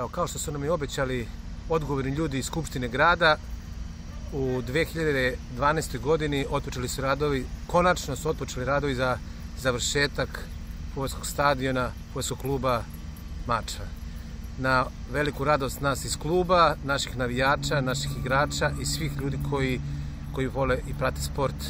Evo, kao što su nam i obećali odgovorni ljudi iz Skupštine grada, u 2012. godini otpočeli su radovi, konačno su otpočeli radovi za završetak fudbalskog stadiona, fudbalskog kluba Mačva. Na veliku radost nas iz kluba, naših navijača, naših igrača i svih ljudi koji vole i prate sport.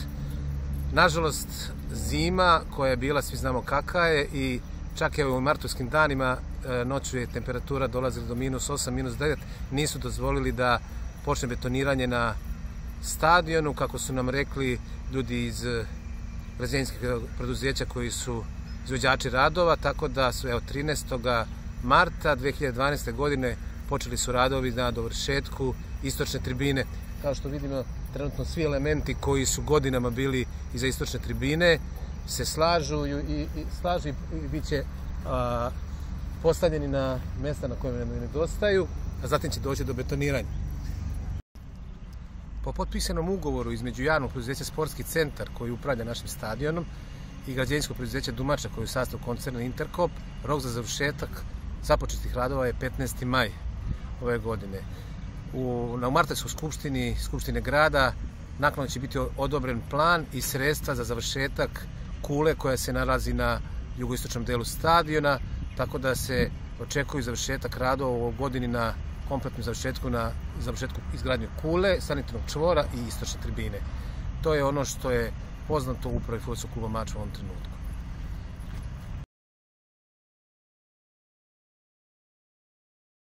Nažalost, zima koja je bila, svi znamo kakva je, i čak i u martovskim danima noću je temperatura dolazila do -8, -9, nisu dozvolili da počne betoniranje na stadionu, kako su nam rekli ljudi iz građevinskih preduzeća koji su izvođači radova, tako da su 13. marta 2012. godine počeli su radovi na dovršetku istočne tribine. Kao što vidimo, trenutno svi elementi koji su godinama bili iza istočne tribine se slažu i bit će postavljeni na mjesta na kojima nam nedostaju, a zatim će doći do betoniranja. Po potpisanom ugovoru između javnog preduzeća Sportski centar, koji upravlja našim stadionom, i građevinskog preduzeća Dumača, koji je u sastavu koncerna Interkop, rok za završetak započetih radova je 15. maj ove godine. Na Martovskoj skupštine grada naknadno će biti odobren plan i sredstva za završetak kule koja se nalazi na jugoistočnom delu stadiona, tako da se očekuje završetak radova u godini na kompletnom završetku izgradnje kule, sanitarnog čvora i istočne tribine. To je ono što je poznato u upravi fudbalskog kluba Mačva u ovom trenutku.